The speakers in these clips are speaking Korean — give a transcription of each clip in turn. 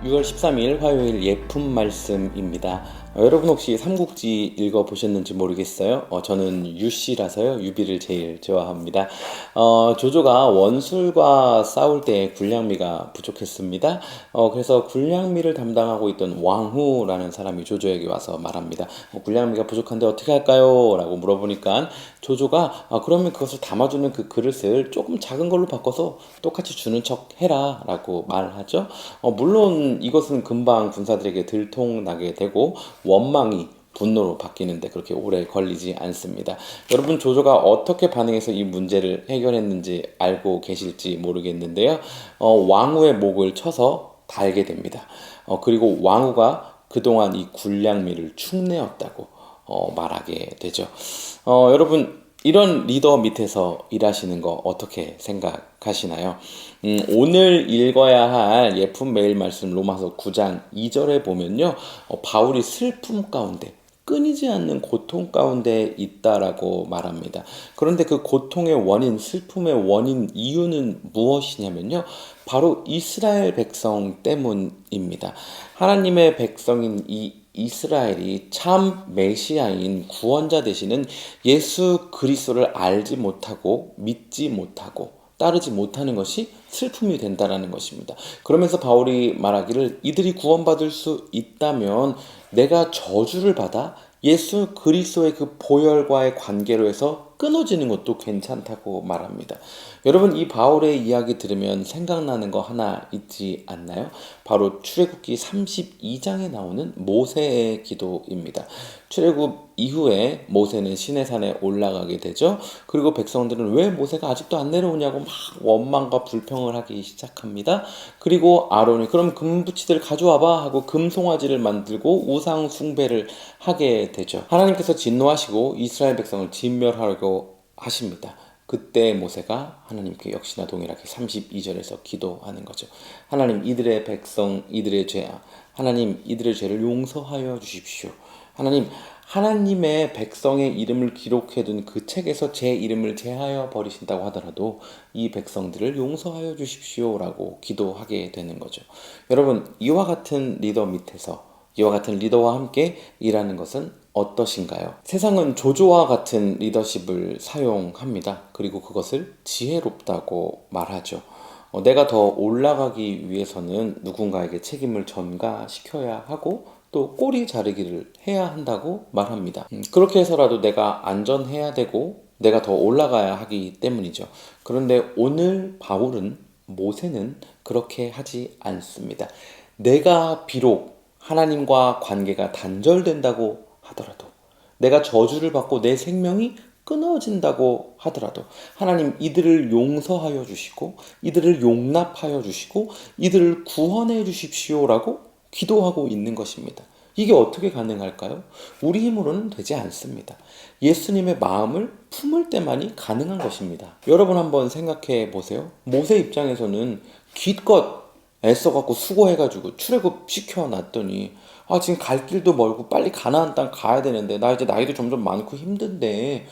6월 13일 화요일 예품 말씀입니다. 여러분 혹시 삼국지 읽어보셨는지 모르겠어요. 저는 유씨라서요. 유비를 제일 좋아합니다. 조조가 원술과 싸울 때 군량미가 부족했습니다. 그래서 군량미를 담당하고 있던 왕후라는 사람이 조조에게 와서 말합니다. 군량미가 부족한데 어떻게 할까요? 라고 물어보니까 조조가 그러면 그것을 담아주는 그 그릇을 조금 작은 걸로 바꿔서 똑같이 주는 척 해라 라고 말하죠. 물론 이것은 금방 군사들에게 들통나게 되고 원망이 분노로 바뀌는데 그렇게 오래 걸리지 않습니다. 여러분 조조가 어떻게 반응해서 이 문제를 해결했는지 알고 계실지 모르겠는데요. 왕후의 목을 쳐서 달게 됩니다. 그리고 왕후가 그동안 이 군량미를 축내었다고 말하게 되죠. 여러분 이런 리더 밑에서 일하시는 거 어떻게 생각하시나요? 오늘 읽어야 할 예품 매일 말씀 로마서 9장 2절에 보면요. 바울이 슬픔 가운데 끊이지 않는 고통 가운데 있다라고 말합니다. 그런데 그 고통의 원인, 슬픔의 원인, 이유는 무엇이냐면요. 바로 이스라엘 백성 때문입니다. 하나님의 백성인 이 이스라엘이 참 메시아인 구원자 되시는 예수 그리스도를 알지 못하고 믿지 못하고 따르지 못하는 것이 슬픔이 된다라는 것입니다. 그러면서 바울이 말하기를 이들이 구원받을 수 있다면 내가 저주를 받아 예수 그리스도의 그 보혈과의 관계로 해서 끊어지는 것도 괜찮다고 말합니다. 여러분 이 바울의 이야기 들으면 생각나는 거 하나 있지 않나요? 바로 출애굽기 32장에 나오는 모세의 기도입니다. 출애굽 이후에 모세는 시내산에 올라가게 되죠. 그리고 백성들은 왜 모세가 아직도 안 내려오냐고 막 원망과 불평을 하기 시작합니다. 그리고 아론이 그럼 금붙이들 가져와봐 하고 금송아지를 만들고 우상 숭배를 하게 되죠. 하나님께서 진노하시고 이스라엘 백성을 진멸하려고 하십니다. 그때 모세가 하나님께 역시나 동일하게 32절에서 기도하는 거죠. 하나님 이들의 백성 이들의 죄야 하나님 이들의 죄를 용서하여 주십시오. 하나님의 백성의 이름을 기록해둔 그 책에서 제 이름을 제하여 버리신다고 하더라도 이 백성들을 용서하여 주십시오라고 기도하게 되는 거죠. 여러분 이와 같은 리더 밑에서 이와 같은 리더와 함께 일하는 것은 어떠신가요? 세상은 조조와 같은 리더십을 사용합니다. 그리고 그것을 지혜롭다고 말하죠. 내가 더 올라가기 위해서는 누군가에게 책임을 전가시켜야 하고 또 꼬리 자르기를 해야 한다고 말합니다. 그렇게 해서라도 내가 안전해야 되고 내가 더 올라가야 하기 때문이죠. 그런데 오늘 바울은 모세는 그렇게 하지 않습니다. 내가 비록 하나님과 관계가 단절된다고 하더라도 내가 저주를 받고 내 생명이 끊어진다고 하더라도 하나님 이들을 용서하여 주시고 이들을 용납하여 주시고 이들을 구원해 주십시오라고 기도하고 있는 것입니다. 이게 어떻게 가능할까요? 우리 힘으로는 되지 않습니다. 예수님의 마음을 품을 때만이 가능한 것입니다. 여러분 한번 생각해 보세요. 모세 입장에서는 기껏 애써갖고 수고해가지고 출애굽 시켜놨더니 지금 갈 길도 멀고 빨리 가나안 땅 가야 되는데 나 이제 나이도 점점 많고 힘든데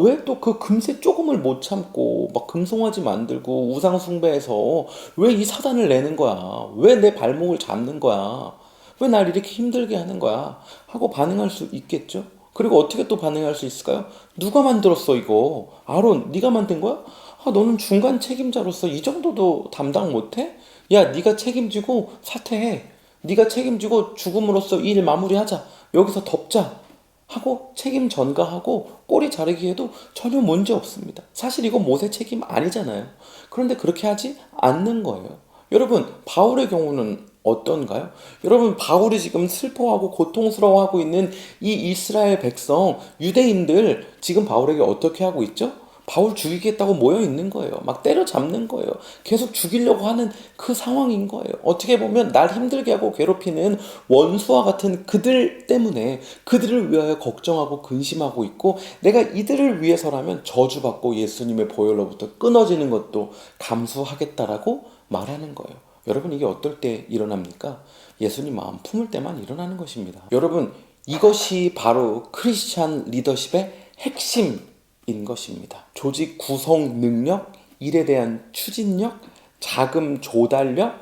왜 또 그 금세 조금을 못 참고 막 금송아지 만들고 우상 숭배해서 왜 이 사단을 내는 거야? 왜 내 발목을 잡는 거야? 왜 날 이렇게 힘들게 하는 거야? 하고 반응할 수 있겠죠? 그리고 어떻게 또 반응할 수 있을까요? 누가 만들었어 이거? 아론 네가 만든 거야? 너는 중간 책임자로서 이 정도도 담당 못해? 야 네가 책임지고 사퇴해. 네가 책임지고 죽음으로써 일 마무리하자. 여기서 덮자. 하고 책임 전가하고 꼬리 자르기 에도 전혀 문제 없습니다. 사실 이거 모세 책임 아니잖아요. 그런데 그렇게 하지 않는 거예요. 여러분 바울의 경우는 어떤가요? 여러분 바울이 지금 슬퍼하고 고통스러워하고 있는 이 이스라엘 백성 유대인들 지금 바울에게 어떻게 하고 있죠? 바울 죽이겠다고 모여 있는 거예요. 막 때려잡는 거예요. 계속 죽이려고 하는 그 상황인 거예요. 어떻게 보면 날 힘들게 하고 괴롭히는 원수와 같은 그들 때문에 그들을 위하여 걱정하고 근심하고 있고 내가 이들을 위해서라면 저주받고 예수님의 보혈로부터 끊어지는 것도 감수하겠다라고 말하는 거예요. 여러분 이게 어떨 때 일어납니까? 예수님 마음 품을 때만 일어나는 것입니다. 여러분 이것이 바로 크리스찬 리더십의 핵심 인 것입니다. 조직 구성 능력, 일에 대한 추진력, 자금 조달력,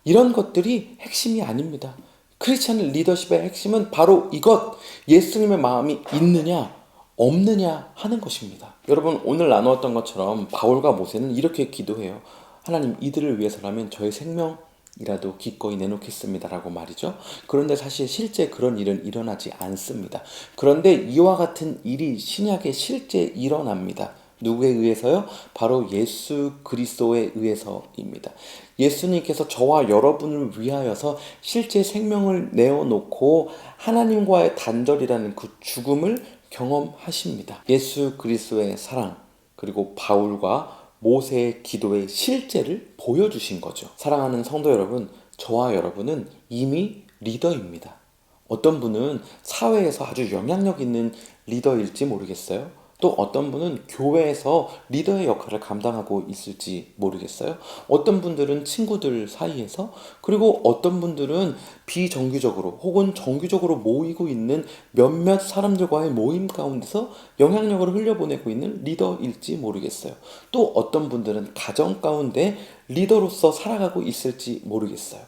이런 것들이 핵심이 아닙니다. 크리스찬 리더십의 핵심은 바로 이것, 예수님의 마음이 있느냐 없느냐 하는 것입니다. 여러분, 오늘 나누었던 것처럼 바울과 모세는 이렇게 기도해요. 하나님, 이들을 위해서라면 저의 생명이라도 기꺼이 내놓겠습니다 라고 말이죠. 그런데 사실 실제 그런 일은 일어나지 않습니다. 그런데 이와 같은 일이 신약에 실제 일어납니다. 누구에 의해서요? 바로 예수 그리스도에 의해서입니다. 예수님께서 저와 여러분을 위하여서 실제 생명을 내어놓고 하나님과의 단절이라는 그 죽음을 경험하십니다. 예수 그리스도의 사랑, 그리고 바울과 모세의 기도의 실제를 보여주신 거죠. 사랑하는 성도 여러분, 저와 여러분은 이미 리더입니다. 어떤 분은 사회에서 아주 영향력 있는 리더일지 모르겠어요. 또 어떤 분은 교회에서 리더의 역할을 감당하고 있을지 모르겠어요. 어떤 분들은 친구들 사이에서, 그리고 어떤 분들은 비정규적으로 혹은 정규적으로 모이고 있는 몇몇 사람들과의 모임 가운데서 영향력을 흘려보내고 있는 리더일지 모르겠어요. 또 어떤 분들은 가정 가운데 리더로서 살아가고 있을지 모르겠어요.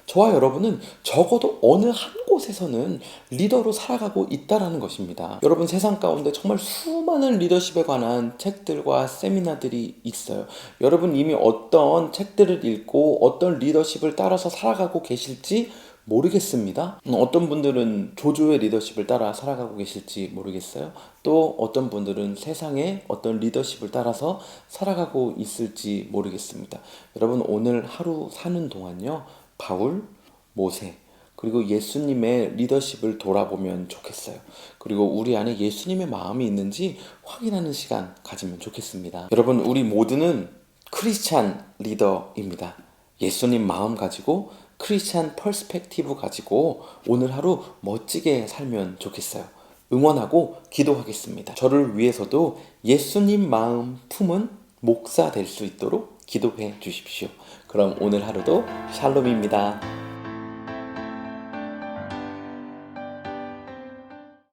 저와 여러분은 적어도 어느 한 곳에서는 리더로 살아가고 있다라는 것입니다. 여러분, 세상 가운데 정말 수많은 리더십에 관한 책들과 세미나들이 있어요. 여러분 이미 어떤 책들을 읽고 어떤 리더십을 따라서 살아가고 계실지 모르겠습니다. 어떤 분들은 조조의 리더십을 따라 살아가고 계실지 모르겠어요. 또 어떤 분들은 세상의 어떤 리더십을 따라서 살아가고 있을지 모르겠습니다. 여러분, 오늘 하루 사는 동안요, 바울, 모세, 그리고 예수님의 리더십을 돌아보면 좋겠어요. 그리고 우리 안에 예수님의 마음이 있는지 확인하는 시간 가지면 좋겠습니다. 여러분, 우리 모두는 크리스찬 리더입니다. 예수님 마음 가지고 크리스찬 퍼스펙티브 가지고 오늘 하루 멋지게 살면 좋겠어요. 응원하고 기도하겠습니다. 저를 위해서도 예수님 마음 품은 목사 될 수 있도록 기도해 주십시오. 그럼 오늘 하루도 샬롬입니다.